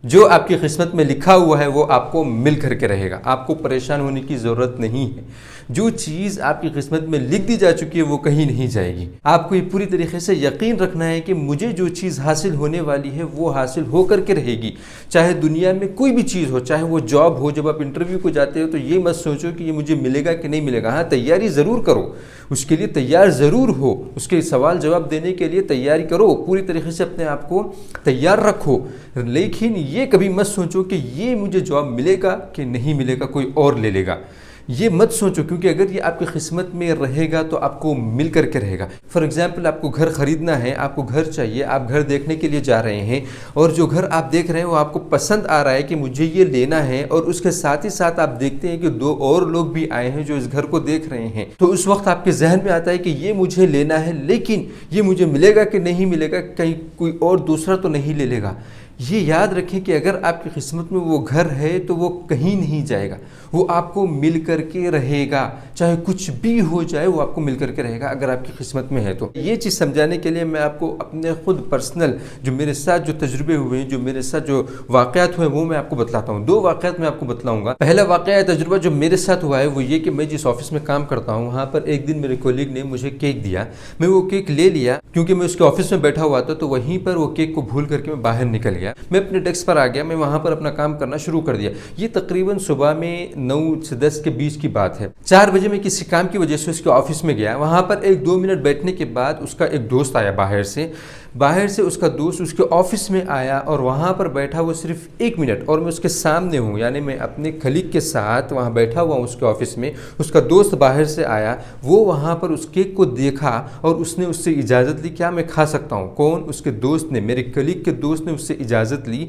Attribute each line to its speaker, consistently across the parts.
Speaker 1: جو آپ کی قسمت میں لکھا ہوا ہے وہ آپ کو مل کر کے رہے گا، آپ کو پریشان ہونے کی ضرورت نہیں ہے۔ جو چیز آپ کی قسمت میں لکھ دی جا چکی ہے وہ کہیں نہیں جائے گی۔ آپ کو یہ پوری طریقے سے یقین رکھنا ہے کہ مجھے جو چیز حاصل ہونے والی ہے وہ حاصل ہو کر کے رہے گی، چاہے دنیا میں کوئی بھی چیز ہو، چاہے وہ جاب ہو۔ جب آپ انٹرویو کو جاتے ہو تو یہ مت سوچو کہ یہ مجھے ملے گا کہ نہیں ملے گا، ہاں تیاری ضرور کرو، اس کے لیے تیار ضرور ہو، اس کے سوال جواب دینے کے لیے تیاری کرو، پوری طریقے سے اپنے آپ کو تیار رکھو، لیکن یہ کبھی مت سوچو کہ یہ مجھے جواب ملے گا کہ نہیں ملے گا، کوئی اور لے لے گا، یہ مت سوچو، کیونکہ اگر یہ آپ کی قسمت میں رہے گا تو آپ کو مل کر کے رہے گا۔ فار ایگزامپل آپ کو گھر خریدنا ہے، آپ کو گھر چاہیے، آپ گھر دیکھنے کے لیے جا رہے ہیں، اور جو گھر آپ دیکھ رہے ہیں وہ آپ کو پسند آ رہا ہے کہ مجھے یہ لینا ہے، اور اس کے ساتھ ہی ساتھ آپ دیکھتے ہیں کہ دو اور لوگ بھی آئے ہیں جو اس گھر کو دیکھ رہے ہیں، تو اس وقت آپ کے ذہن میں آتا ہے کہ یہ مجھے لینا ہے، لیکن یہ مجھے ملے گا کہ نہیں ملے گا، کہیں کوئی اور دوسرا تو نہیں لے لے گا۔ یہ یاد رکھیں کہ اگر آپ کی قسمت میں وہ گھر ہے تو وہ کہیں نہیں جائے گا، وہ آپ کو مل کر کے رہے گا، چاہے کچھ بھی ہو جائے وہ آپ کو مل کر کے رہے گا اگر آپ کی قسمت میں ہے تو۔ یہ چیز سمجھانے کے لیے میں آپ کو اپنے خود پرسنل جو میرے ساتھ جو تجربے ہوئے ہیں، جو میرے ساتھ جو واقعات ہوئے وہ میں آپ کو بتلاتا ہوں۔ دو واقعات میں آپ کو بتلاؤں گا۔ پہلا واقعہ تجربہ جو میرے ساتھ ہوا ہے وہ یہ کہ میں جس آفس میں کام کرتا ہوں وہاں پر ایک دن میرے کولیگ نے مجھے کیک دیا، میں وہ کیک لے لیا کیونکہ میں اس کے آفس میں بیٹھا ہوا تھا، تو وہیں پر وہ کیک کو بھول کر کے میں باہر نکل گیا، میں اپنے ڈیسک پر آ گیا، میں وہاں پر اپنا کام کرنا شروع کر دیا۔ یہ تقریباً صبح میں 9 سے 10 کے بیچ کی بات ہے۔ 4 بجے میں کسی کام کی وجہ سے اس کے آفس میں گیا، وہاں پر 1-2 منٹ بیٹھنے کے بعد اس کا ایک دوست آیا باہر سے اس کا دوست اس کے آفس میں آیا اور وہاں پر بیٹھا وہ صرف 1 منٹ، اور میں اس کے سامنے ہوں، یعنی میں اپنے کلیگ کے ساتھ وہاں بیٹھا ہوا ہوں اس کے آفس میں، اس کا دوست باہر سے آیا، وہ وہاں پر اس کیک کو دیکھا اور اس نے اس سے اجازت لی، کیا میں کھا سکتا ہوں؟ کون؟ اس کے دوست نے، میرے کلیگ کے دوست نے اس سے اجازت لی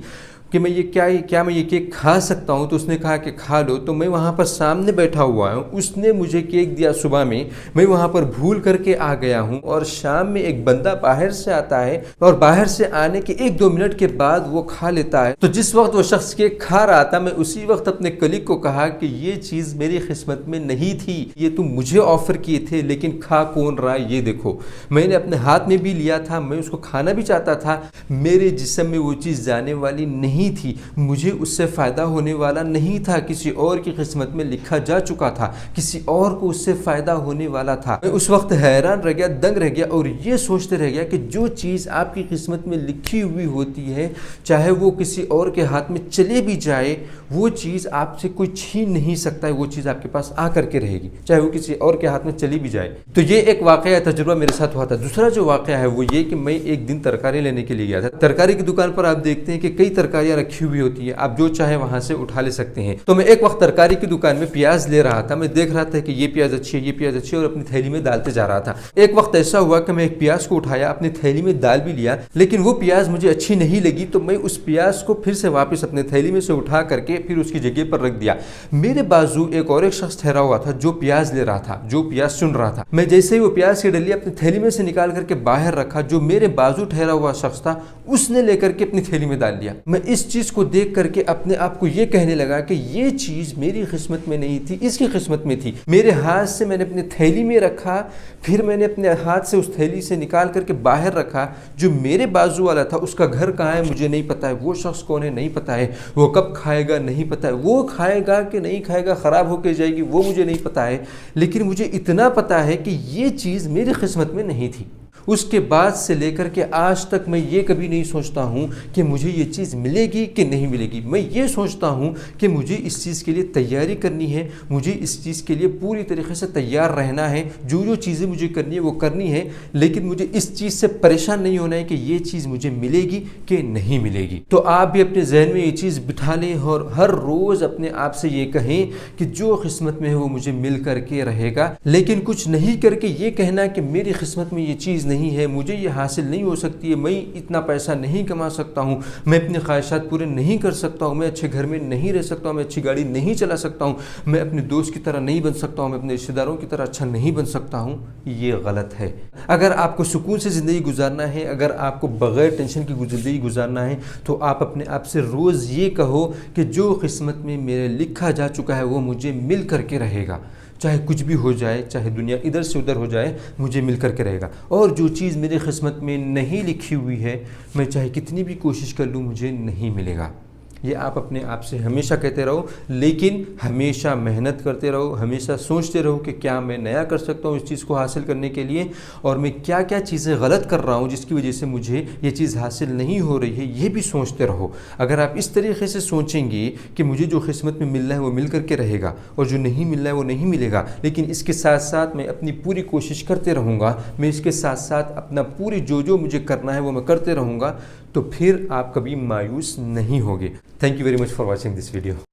Speaker 1: کہ میں یہ کیک کھا سکتا ہوں؟ تو اس نے کہا کہ کھا لو۔ تو میں وہاں پر سامنے بیٹھا ہوا ہوں، اس نے مجھے کیک دیا صبح میں وہاں پر بھول کر کے آ گیا ہوں، اور شام میں ایک بندہ باہر سے آتا ہے اور باہر سے آنے کے 1-2 منٹ کے بعد وہ کھا لیتا ہے۔ تو جس وقت وہ شخص کیک کھا رہا تھا میں اسی وقت اپنے کلیگ کو کہا کہ یہ چیز میری قسمت میں نہیں تھی، یہ تم مجھے آفر کیے تھے، لیکن کھا کون رہا ہے یہ دیکھو۔ میں نے اپنے ہاتھ میں بھی لیا تھا، میں اس کو کھانا بھی چاہتا تھا، میرے جسم میں وہ چیز جانے والی نہیں تھی، مجھے اس سے فائدہ ہونے والا نہیں تھا، کسی اور کی قسمت میں لکھا جا چکا تھا، کسی اور کو اس سے فائدہ ہونے والا تھا۔ میں اس وقت حیران رہ گیا، دنگ رہ گیا، اور یہ سوچتے رہ گیا کہ جو چیز آپ کی قسمت میں لکھی ہوئی ہوتی ہے، چاہے وہ کسی اور کے ہاتھ میں چلے بھی جائے، وہ چیز آپ سے کوئی چھین نہیں سکتا ہے، وہ چیز آپ کے پاس آ کر کے رہے گی، چاہے وہ کسی اور کے ہاتھ میں چلی بھی جائے۔ تو یہ ایک واقعہ تجربہ میرے ساتھ ہوا تھا۔ دوسرا جو واقعہ ہے وہ یہ کہ میں ایک دن ترکاری لینے کے لیے گیا تھا۔ ترکاری کی دکان پر آپ دیکھتے ہیں کہ کئی ترکاریاں رکھی ہوئی ہوتی ہیں، آپ جو چاہے وہاں سے اٹھا لے سکتے ہیں۔ تو میں ایک وقت ترکاری کی دکان میں پیاز لے رہا تھا، میں دیکھ رہا تھا کہ یہ پیاز اچھی ہے، یہ پیاز اچھی ہے، اور اپنی تھیلی میں ڈالتے جا رہا تھا۔ ایک وقت ایسا ہوا کہ میں ایک پیاز کو اٹھایا، اپنی تھیلی میں ڈال بھی لیا، لیکن وہ پیاز مجھے اچھی نہیں لگی، تو میں اس پیاز کو پھر سے واپس اپنے تھیلی میں سے اٹھا کر کے پھر اس کی جگہ پر رکھ دیا۔ میرے بازو ایک اور شخص ٹھہرا ہوا تھا جو پیاز لے رہا تھا، جو پیاز چن رہا تھا۔ میں جیسے ہی وہ پیاز کی ڈلی اپنی تھیلی میں سے نکال کر کے باہر رکھا، جو میرے بازو ٹھہرا ہوا شخص تھا اس نے لے کر کے اپنی تھیلی میں ڈال دیا۔ میں اس چیز کو دیکھ کر کے اپنے آپ کو یہ کہنے لگا کہ یہ چیز میری قسمت میں نہیں تھی، اس کی قسمت میں تھی۔ میرے ہاتھ سے میں نے اپنی تھیلی میں رکھا، پھر میں نے اپنے ہاتھ سے اس تھیلی سے نکال کر کے باہر رکھا، جو میرے بازو والا تھا اس کا گھر کہاں ہے مجھے نہیں پتا ہے، وہ شخص کون ہے نہیں پتا ہے، وہ کب کھائے گا نہیں پتا ہے، وہ کھائے گا کہ نہیں کھائے گا، خراب ہو کے جائے گی وہ مجھے نہیں پتا ہے، لیکن مجھے اتنا پتا ہے کہ یہ چیز میری قسمت میں نہیں تھی۔ اس کے بعد سے لے کر کے آج تک میں یہ کبھی نہیں سوچتا ہوں کہ مجھے یہ چیز ملے گی کہ نہیں ملے گی، میں یہ سوچتا ہوں کہ مجھے اس چیز کے لیے تیاری کرنی ہے، مجھے اس چیز کے لیے پوری طریقے سے تیار رہنا ہے، جو چیزیں مجھے کرنی ہے وہ کرنی ہے، لیکن مجھے اس چیز سے پریشان نہیں ہونا ہے کہ یہ چیز مجھے ملے گی کہ نہیں ملے گی۔ تو آپ بھی اپنے ذہن میں یہ چیز بٹھا لیں اور ہر روز اپنے آپ سے یہ کہیں کہ جو قسمت میں ہے وہ مجھے مل کر کے رہے گا، لیکن کچھ نہیں کر کے یہ کہنا کہ میری قسمت میں یہ چیز نہیں ہے، مجھے یہ حاصل نہیں ہو سکتی ہے، میں اتنا پیسہ نہیں کما سکتا ہوں، میں اپنے خواہشات پورے نہیں کر سکتا ہوں، میں اچھے گھر میں نہیں رہ سکتا ہوں، میں اچھی گاڑی نہیں چلا سکتا ہوں، میں اپنے دوست کی طرح نہیں بن سکتا ہوں، میں اپنے رشتہ داروں کی طرح اچھا نہیں بن سکتا ہوں۔ یہ غلط ہے۔ اگر آپ کو سکون سے زندگی گزارنا ہے، اگر آپ کو بغیر ٹینشن کی زندگی گزارنا ہے، تو آپ اپنے آپ سے روز یہ کہو کہ جو قسمت میں میرے لکھا جا چکا ہے وہ مجھے مل کر کے رہے گا، چاہے کچھ بھی ہو جائے، چاہے دنیا ادھر سے ادھر ہو جائے، مجھے مل کر کے رہے گا، اور جو چیز میری قسمت میں نہیں لکھی ہوئی ہے میں چاہے کتنی بھی کوشش کر لوں مجھے نہیں ملے گا۔ یہ آپ اپنے آپ سے ہمیشہ کہتے رہو، لیکن ہمیشہ محنت کرتے رہو، ہمیشہ سوچتے رہو کہ کیا میں نیا کر سکتا ہوں اس چیز کو حاصل کرنے کے لیے، اور میں کیا کیا چیزیں غلط کر رہا ہوں جس کی وجہ سے مجھے یہ چیز حاصل نہیں ہو رہی ہے، یہ بھی سوچتے رہو۔ اگر آپ اس طریقے سے سوچیں گے کہ مجھے جو قسمت میں مل رہا ہے وہ مل کر کے رہے گا، اور جو نہیں مل رہا ہے وہ نہیں ملے گا، لیکن اس کے ساتھ ساتھ میں اپنی پوری کوشش کرتے رہوں گا، میں اس کے ساتھ ساتھ اپنا پوری جو مجھے کرنا ہے وہ میں کرتے رہوں گا، تو پھر آپ کبھی مایوس نہیں ہوگے۔ Thank you very much for watching this video.